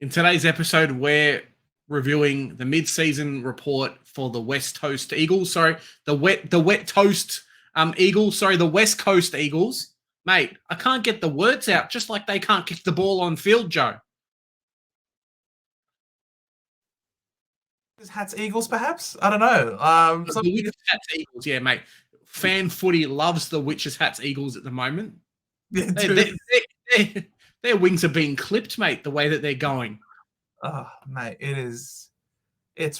In today's episode, we're reviewing the mid-season report for the West Coast Eagles. Sorry, the West Coast Eagles. Mate, I can't get the words out, just like they can't kick the ball on field, Joe. Hats Eagles, perhaps? I don't know. The Witches Hats Eagles, yeah, mate. Fan footy loves the Witches Hats Eagles at the moment. Yeah, their wings are being clipped, mate, the way that they're going. Oh, mate, it's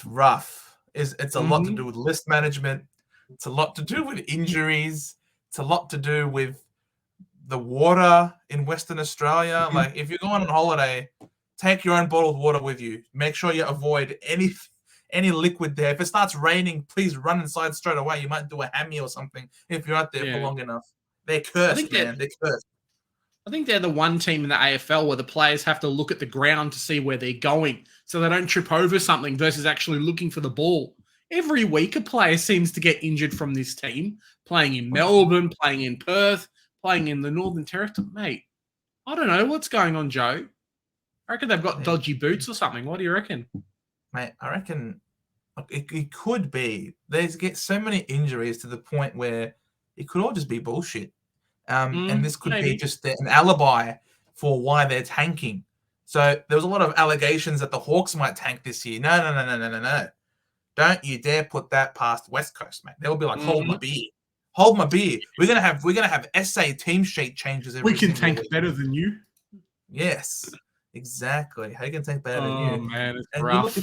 rough. It's a lot to do with list management. It's a lot to do with injuries. It's a lot to do with the water in Western Australia. Like, if you're going on holiday, take your own bottled water with you. Make sure you avoid any liquid there. If it starts raining, please run inside straight away. You might do a hammy or something if you're out there for long enough. They're cursed, man. They're cursed. I think they're the one team in the AFL where the players have to look at the ground to see where they're going so they don't trip over something versus actually looking for the ball. Every week, a player seems to get injured from this team, playing in Melbourne, playing in Perth, playing in the Northern Territory. Mate, I don't know what's going on, Joe. I reckon they've got dodgy boots or something. What do you reckon? Mate, I reckon it could be. They get so many injuries to the point where it could all just be bullshit. And this could be just an alibi for why they're tanking. So there was a lot of allegations that the Hawks might tank this year. No. Don't you dare put that past West Coast, mate. They'll be like, hold my beer. Hold my beer. We're gonna have SA team sheet changes every single week. We can tank better than you. Yes, exactly. How you can tank better than you? Oh man, it's and rough.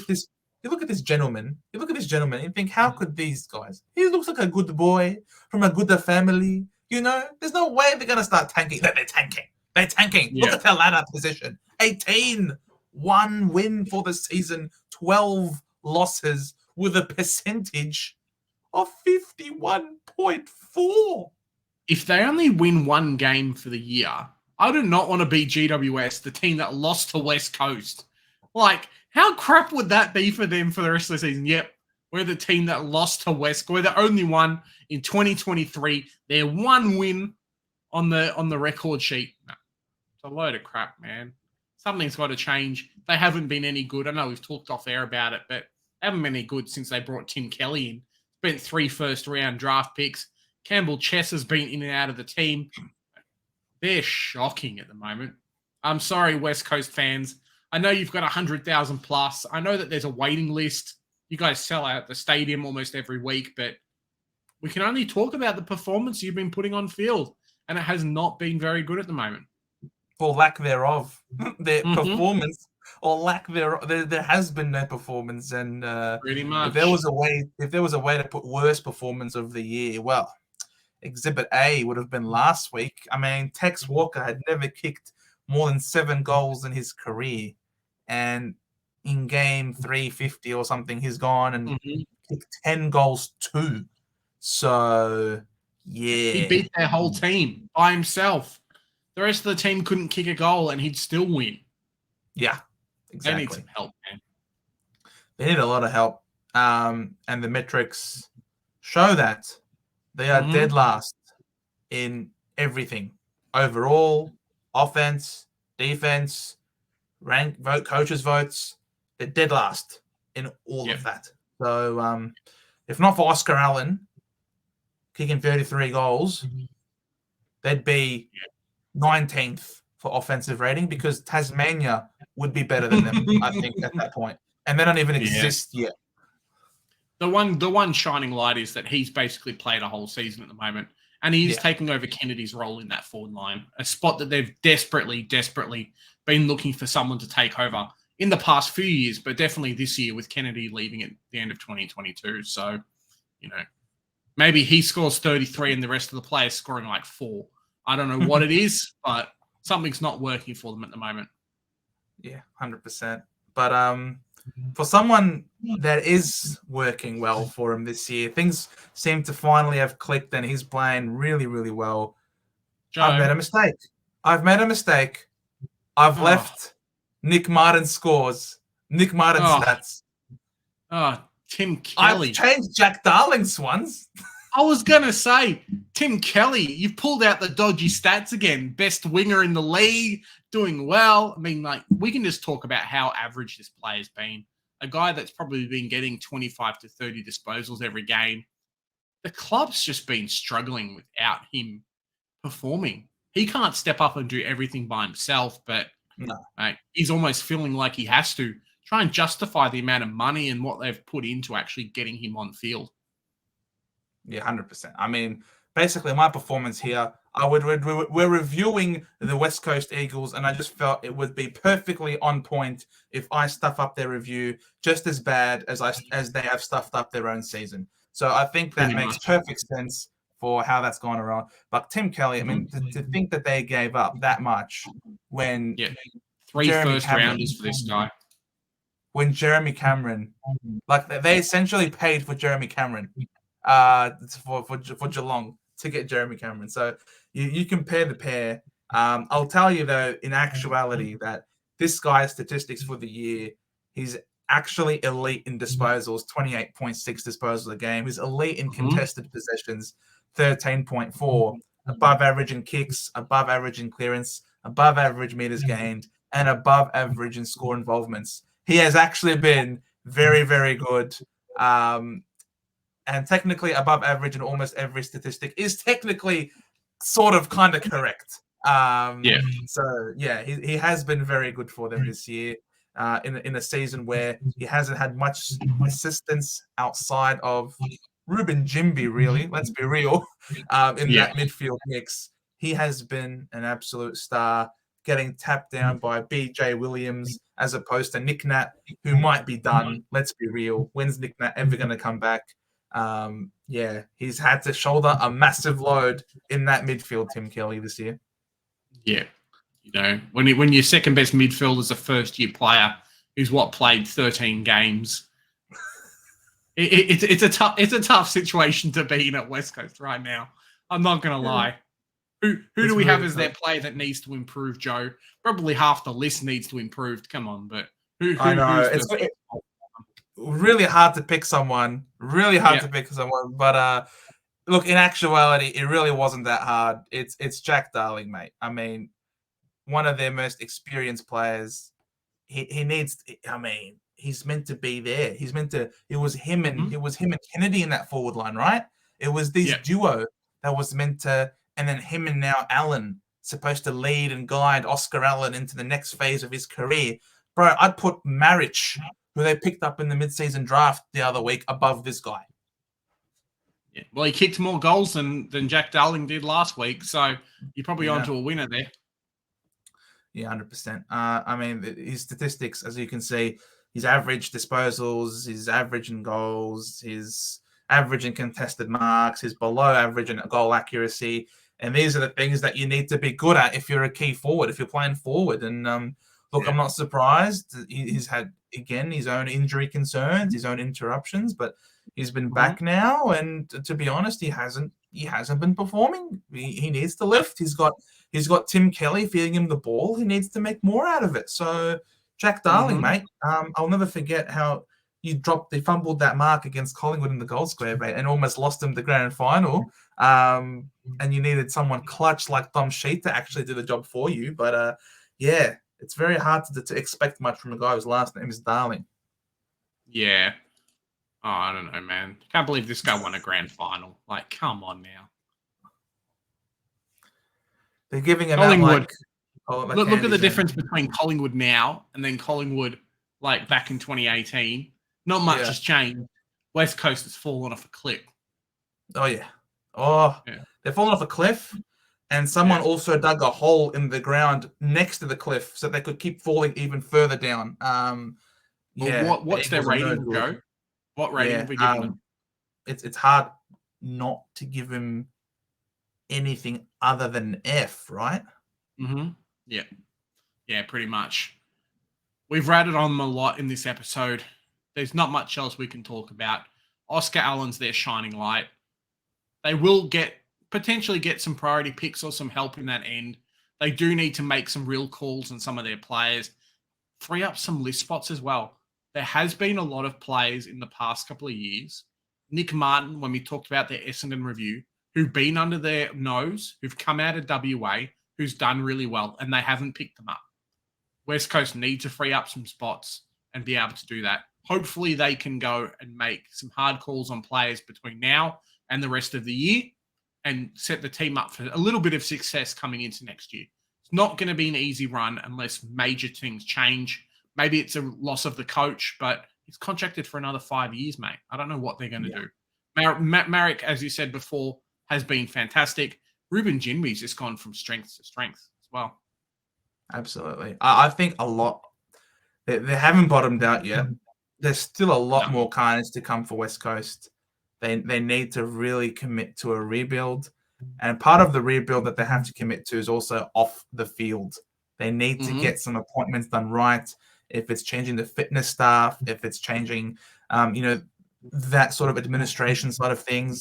You look at this gentleman. You look at this gentleman and think, how could these guys? He looks like a good boy from a good family. You know, there's no way they're going to start tanking. They're tanking. They're tanking. Yeah. Look at their ladder position. 18, 1 win for the season, 12 losses with a percentage of 51.4. If they only win one game for the year, I do not want to be GWS, the team that lost to West Coast. Like, how crap would that be for them for the rest of the season? Yep. We're the team that lost to West. We're the only one in 2023. They're one win on the record sheet. No, it's a load of crap, man. Something's got to change. They haven't been any good. I know we've talked off air about it, but they haven't been any good since they brought Tim Kelly in. Spent 3 first-round draft picks. Campbell Chess has been in and out of the team. They're shocking at the moment. I'm sorry, West Coast fans. I know you've got 100,000 plus. I know that there's a waiting list. You guys sell out the stadium almost every week, but we can only talk about the performance you've been putting on field, and it has not been very good at the moment. Or lack thereof. Their performance, or lack thereof. There has been no performance, and pretty much. If there was a way to put worst performance of the year, well, Exhibit A would have been last week. I mean, Tex Walker had never kicked more than 7 goals in his career, and in game 350 or something, he's gone and kicked 10 goals too. So, yeah. He beat their whole team by himself. The rest of the team couldn't kick a goal and he'd still win. Yeah, exactly. They need some help, man. They need a lot of help. And the metrics show that. They are dead last in everything. Overall, offense, defense, coaches' votes. They're dead last in all of that. So, if not for Oscar Allen kicking 33 goals, they'd be 19th for offensive rating because Tasmania would be better than them, I think, at that point. And they don't even exist yet. The one shining light is that he's basically played a whole season at the moment, and he's taking over Kennedy's role in that forward line, a spot that they've desperately been looking for someone to take over in the past few years, but definitely this year with Kennedy leaving at the end of 2022. So, maybe he scores 33 and the rest of the players scoring like 4. I don't know what it is, but something's not working for them at the moment. Yeah, 100%. But for someone that is working well for him this year, things seem to finally have clicked and he's playing really, really well. Joe, I've made a mistake. I've left Nick Martin scores. Nick Martin stats. Tim Kelly. I've changed Jack Darling's ones. I was going to say, Tim Kelly, you've pulled out the dodgy stats again. Best winger in the league, doing well. I mean, like, we can just talk about how average this player's been. A guy that's probably been getting 25 to 30 disposals every game. The club's just been struggling without him performing. He can't step up and do everything by himself, but he's almost feeling like he has to try and justify the amount of money and what they've put into actually getting him on field. Yeah, 100%. I mean, basically, my performance here, we're reviewing the West Coast Eagles, and I just felt it would be perfectly on point if I stuff up their review just as bad as they have stuffed up their own season. So I think that makes perfect sense for how that's gone around. But Tim Kelly, I mean, to think that they gave up that much when 3 Jeremy first Cameron, rounders for this guy. When Jeremy Cameron, like they essentially paid for Jeremy Cameron for Geelong to get Jeremy Cameron. So you compare the pair. I'll tell you though, in actuality, that this guy's statistics for the year, he's actually elite in disposals, 28.6 disposals a game. He's elite in contested possessions, 13.4, above average in kicks, above average in clearance, above average meters gained, and above average in score involvements. He has actually been very, very good. And technically above average in almost every statistic is technically sort of kind of correct. So, yeah, he has been very good for them this year in a season where he hasn't had much assistance outside of Ruben Jimby, really. Let's be real. In that midfield mix, he has been an absolute star, getting tapped down by BJ Williams as opposed to Nick Nat, who might be done. Let's be real. When's Nick Nat ever going to come back? He's had to shoulder a massive load in that midfield, Tim Kelly, this year. Yeah. You know, when your second best midfielder is a first-year player who's played 13 games, it's a tough situation to be in at West Coast right now. I'm not going to lie. Who do we have as their player that needs to improve, Joe? Probably half the list needs to improve. Come on, but who I know it's really hard to pick someone. Really hard to pick someone. But look, in actuality, it really wasn't that hard. It's Jack Darling, mate. I mean, one of their most experienced players. He needs. I mean, he's meant to be there. He's meant to. It was him and Kennedy in that forward line, right? It was this duo that was meant to. And then him and now Allen supposed to lead and guide Oscar Allen into the next phase of his career. Bro, I'd put Maric, who they picked up in the mid-season draft the other week, above this guy. Yeah. Well, he kicked more goals than Jack Darling did last week, so you're probably onto a winner there. Yeah, 100%. I mean, his statistics, as you can see, his average disposals, his average in goals, his average in contested marks, his below average in goal accuracy. And these are the things that you need to be good at if you're a key forward, if you're playing forward. And look, I'm not surprised. He's had, again, his own injury concerns, his own interruptions, but he's been back now. And to be honest, he hasn't been performing. He needs to lift. He's got Tim Kelly feeding him the ball. He needs to make more out of it. So Jack Darling, mate, I'll never forget how they fumbled that mark against Collingwood in the goal square, mate, and almost lost them the grand final. And you needed someone clutch like Dom Sheet to actually do the job for you. But it's very hard to expect much from a guy whose last name is Darling. Yeah. Oh, I don't know, man. Can't believe this guy won a grand final. Like, come on now. They're giving him Collingwood. Look at the difference between Collingwood now and then Collingwood like back in 2018. Not much has changed. West Coast has fallen off a cliff. Oh, yeah. They've fallen off a cliff, and someone also dug a hole in the ground next to the cliff so they could keep falling even further down. What's their rating, Joe? What rating have we given them? It's hard not to give him anything other than F, right? Yeah. Yeah, pretty much. We've ratted on them a lot in this episode. There's not much else we can talk about. Oscar Allen's their shining light. They will potentially get some priority picks or some help in that end. They do need to make some real calls on some of their players. Free up some list spots as well. There has been a lot of players in the past couple of years. Nick Martin, when we talked about their Essendon review, who've been under their nose, who've come out of WA, who's done really well, and they haven't picked them up. West Coast need to free up some spots and be able to do that. Hopefully they can go and make some hard calls on players between now and the rest of the year and set the team up for a little bit of success coming into next year. It's not going to be an easy run unless major things change. Maybe it's a loss of the coach, but he's contracted for another 5 years, mate. I don't know what they're going to do. Marek, as you said before, has been fantastic. Ruben Jinby's just gone from strength to strength as well. Absolutely. I think a lot, they haven't bottomed out yet. There's still a lot more kindness to come for West Coast. They need to really commit to a rebuild. And part of the rebuild that they have to commit to is also off the field. They need to get some appointments done right. If it's changing the fitness staff, if it's changing, that sort of administration side of things.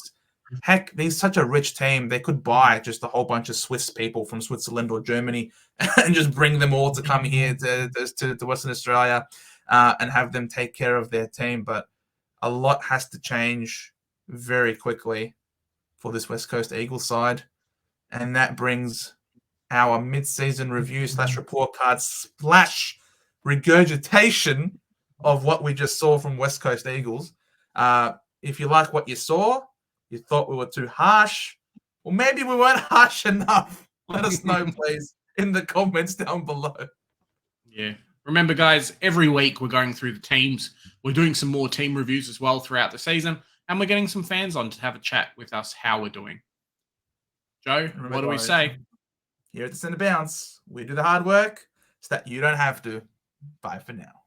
Heck, they're such a rich team. They could buy just a whole bunch of Swiss people from Switzerland or Germany and just bring them all to come here to Western Australia and have them take care of their team. But a lot has to change very quickly for this West Coast Eagles side. And that brings our mid-season review / report card / regurgitation of what we just saw from West Coast Eagles. If you like what you saw, you thought we were too harsh, or maybe we weren't harsh enough, let us know, please, in the comments down below. Yeah. Remember, guys, every week we're going through the teams. We're doing some more team reviews as well throughout the season, and we're getting some fans on to have a chat with us how we're doing. Joe, what do we say? Here at the Centre Bounce, we do the hard work so that you don't have to. Bye for now.